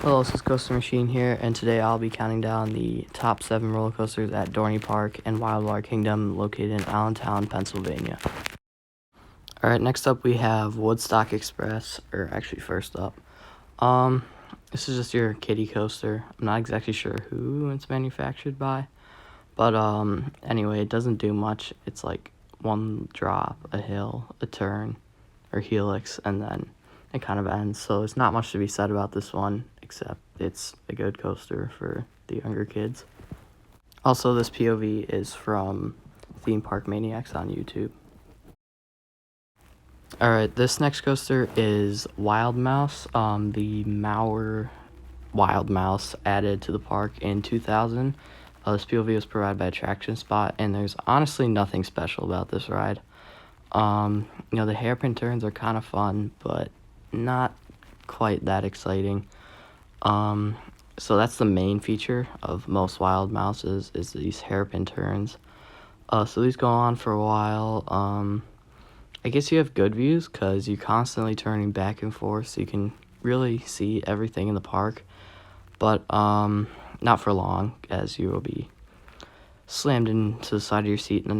Hello, this is Coaster Machine here, and today I'll be counting down the top 7 roller coasters at Dorney Park and Wildwater Kingdom located in Allentown, Pennsylvania. Alright, next up we have Woodstock Express, or actually first up. This is just your kiddie coaster. I'm not exactly sure who it's manufactured by, but anyway, it doesn't do much. It's like one drop, a hill, a turn, or helix, and then it kind of ends. So there's not much to be said about this one, except it's a good coaster for the younger kids. Also, this POV is from Theme Park Maniacs on YouTube. Alright, this next coaster is Wild Mouse, the Mauer Wild Mouse added to the park in 2000. This POV was provided by Attraction Spot, and there's honestly nothing special about this ride. The hairpin turns are kind of fun, but not quite that exciting. So that's the main feature of most Wild Mouses, is these hairpin turns. So these go on for a while. I guess you have good views because you're constantly turning back and forth, so you can really see everything in the park. But not for long, as you will be slammed into the side of your seat in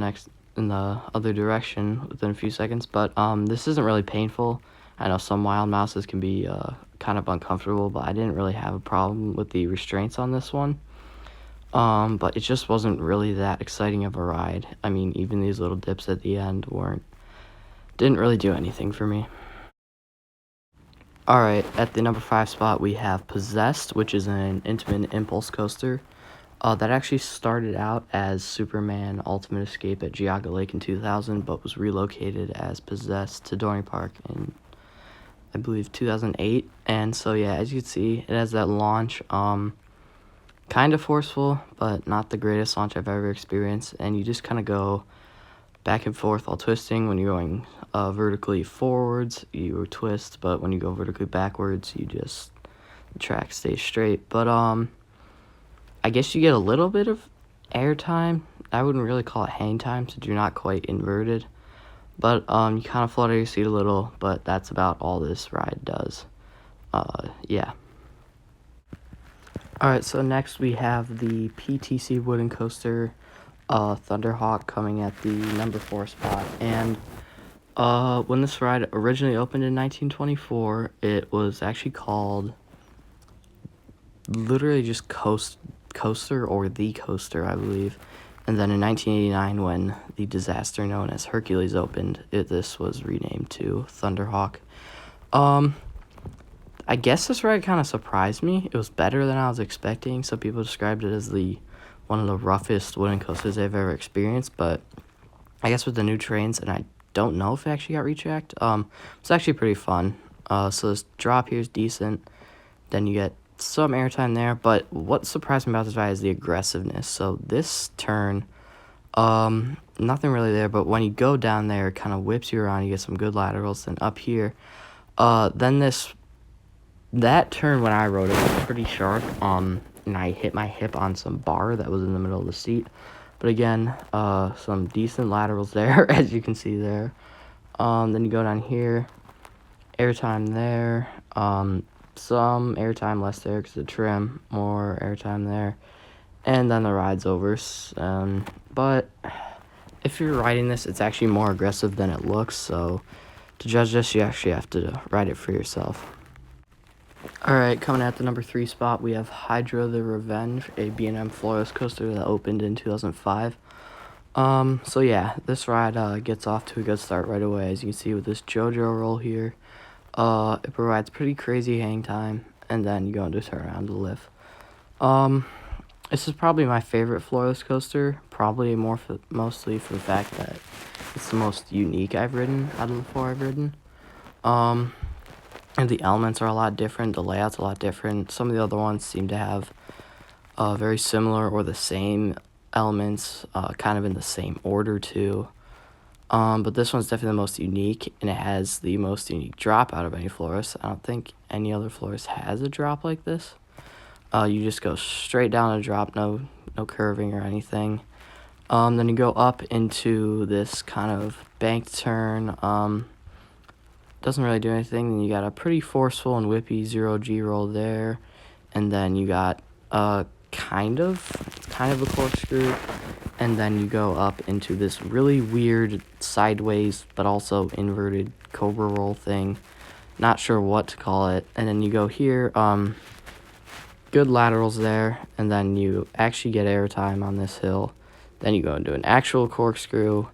the other direction within a few seconds. But this isn't really painful. I know some Wild Mouses can be kind of uncomfortable, but I didn't really have a problem with the restraints on this one. But it just wasn't really that exciting of a ride. I mean, even these little dips at the end didn't really do anything for me. Alright, at the number 5 spot we have Possessed, which is an intimate impulse coaster. That actually started out as Superman Ultimate Escape at Geauga Lake in 2000, but was relocated as Possessed to Dorney Park in, I believe, 2008. And so yeah, as you can see, it has that launch, kind of forceful, but not the greatest launch I've ever experienced. And you just kind of go back and forth while twisting. When you're going vertically forwards, you twist, but when you go vertically backwards, the track stays straight. But I guess you get a little bit of air time. I wouldn't really call it hang time, since you're not quite inverted. But you kind of float out your seat a little, but that's about all this ride does. Yeah. Alright, so next we have the PTC wooden coaster, Thunderhawk, coming at the number 4 spot. And when this ride originally opened in 1924, it was actually called literally just Coaster, or The Coaster, I believe. And then in 1989, when the disaster known as Hercules opened, this was renamed to Thunderhawk. I guess this ride kind of surprised me. It was better than I was expecting. Some people described it as one of the roughest wooden coasters they've ever experienced, but I guess with the new trains, and I don't know if it actually got retracked, it's actually pretty fun. So this drop here is decent. Then you get some airtime there, but what surprised me about this ride is the aggressiveness. So this turn, nothing really there, but when you go down there, it kind of whips you around. You get some good laterals. Then up here, then that turn when I rode it was pretty sharp, and I hit my hip on some bar that was in the middle of the seat. But again, some decent laterals there, as you can see there. Then you go down here, airtime there, some airtime less there because of the trim, more airtime there, and then the ride's over. But if you're riding this, it's actually more aggressive than it looks, so to judge this, you actually have to ride it for yourself. Alright, coming at the number 3 spot, we have Hydra the Revenge, a B&M Flores coaster that opened in 2005. So yeah, this ride gets off to a good start right away, as you can see with this JoJo roll here. It provides pretty crazy hang time, and then you go into turnaround to lift. This is probably my favorite Flores coaster, probably mostly for the fact that it's the most unique I've ridden out of the 4 I've ridden. And the elements are a lot different, the layout's a lot different. Some of the other ones seem to have very similar or the same elements, kind of in the same order too. But this one's definitely the most unique, and it has the most unique drop out of any Flores. I don't think any other Flores has a drop like this. You just go straight down a drop, no curving or anything. Then you go up into this kind of banked turn. Doesn't really do anything. Then you got a pretty forceful and whippy 0G roll there. and then you got kind of a corkscrew, and then you go up into this really weird sideways but also inverted cobra roll thing. Not sure what to call it. And then you go here, good laterals there, and then you actually get airtime on this hill. Then you go into an actual corkscrew,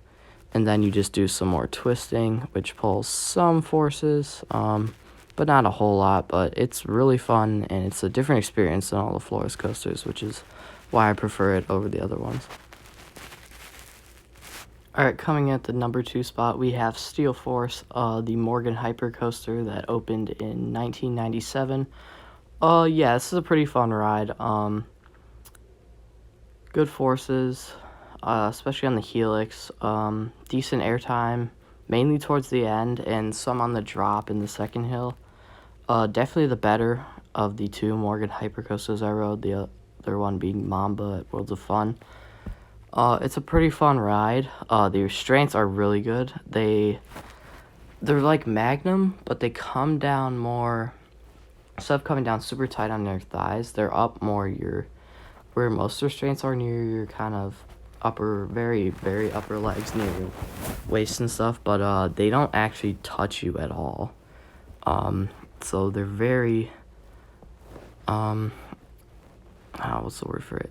and then you just do some more twisting, which pulls some forces, but not a whole lot. But it's really fun, and it's a different experience than all the Flores coasters, which is why I prefer it over the other ones. Alright, coming at the number 2 spot, we have Steel Force, the Morgan Hyper coaster that opened in 1997. Yeah, this is a pretty fun ride. Good forces, especially on the helix. Decent airtime, mainly towards the end, and some on the drop in the second hill. Definitely the better of the 2 Morgan Hyper coasters I rode, the other one being Mamba at Worlds of Fun. It's a pretty fun ride. The restraints are really good. They're like Magnum, but they come down more. Instead of coming down super tight on your thighs, they're up more where most restraints are, near your kind of upper, very, very upper legs, near your waist and stuff. But they don't actually touch you at all. So they're very what's the word for it?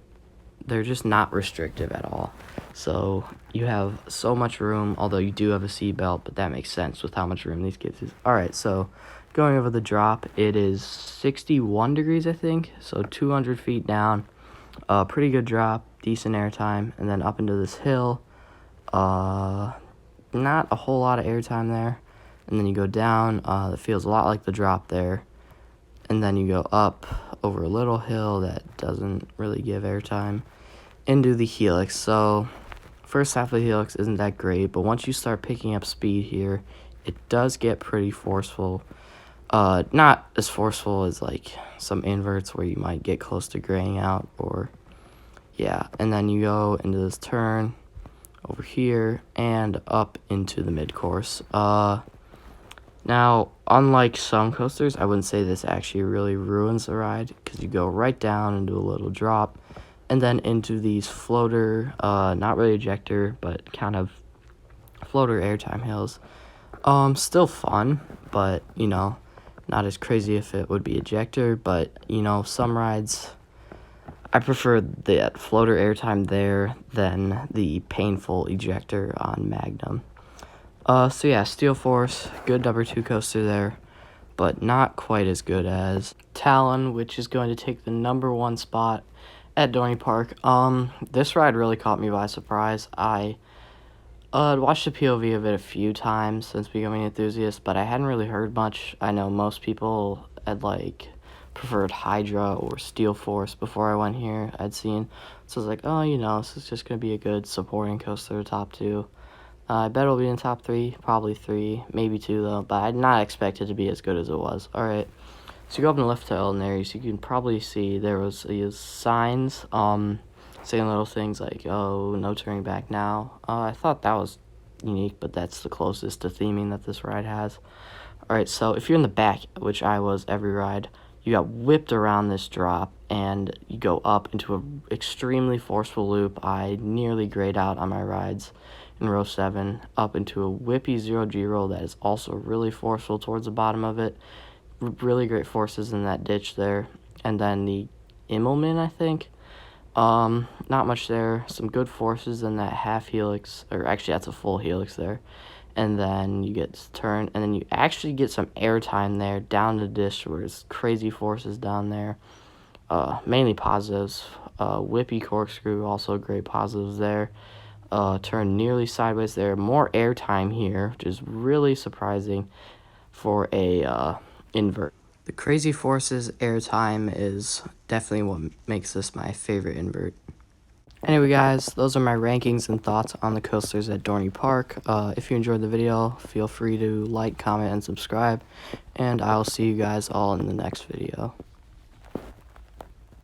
They're just not restrictive at all. So you have so much room, although you do have a seat belt, but that makes sense with how much room these kids use. Alright, so going over the drop, it is 61 degrees, I think, so 200 feet down. Pretty good drop, decent airtime, and then up into this hill. Not a whole lot of airtime there. And then you go down, it feels a lot like the drop there. And then you go up over a little hill that doesn't really give airtime into the helix. So first half of the helix isn't that great, but once you start picking up speed here, it does get pretty forceful. Not as forceful as like some inverts where you might get close to graying out, or yeah. And then you go into this turn over here and up into the mid-course. Now, unlike some coasters, I wouldn't say this actually really ruins the ride, because you go right down into a little drop, and then into these floater, not really ejector, but kind of floater airtime hills. Still fun, but, you know, not as crazy if it would be ejector, but, you know, some rides, I prefer that floater airtime there than the painful ejector on Magnum. So yeah, Steel Force, good number 2 coaster there, but not quite as good as Talon, which is going to take the number 1 spot at Dorney Park. This ride really caught me by surprise. I watched the POV of it a few times since becoming an enthusiast, but I hadn't really heard much. I know most people had like preferred Hydra or Steel Force before I went here, I'd seen. So I was like, oh, you know, this is just going to be a good supporting coaster, top 2. I bet it'll be in top 3, probably 3, maybe 2 though, but I'd not expect it to be as good as it was. Alright, so you go up in the left tail in there, so you can probably see there was these signs, saying little things like, oh, no turning back now. I thought that was unique, but that's the closest to theming that this ride has. Alright, so if you're in the back, which I was every ride, you got whipped around this drop, and you go up into an extremely forceful loop. I nearly grayed out on my rides in row 7, up into a whippy 0G roll that is also really forceful towards the bottom of it. Really great forces in that ditch there. And then the Immelman, I think. Not much there. Some good forces in that half helix, or actually that's a full helix there. And then you get this turn, and then you actually get some airtime there down the ditch where there's crazy forces down there. Mainly positives. Whippy corkscrew, also great positives there. Turn nearly sideways there. More airtime here, which is really surprising for a invert. The crazy forces airtime is definitely what makes this my favorite invert. Anyway guys, those are my rankings and thoughts on the coasters at Dorney Park. If you enjoyed the video, feel free to like, comment, and subscribe, and I'll see you guys all in the next video.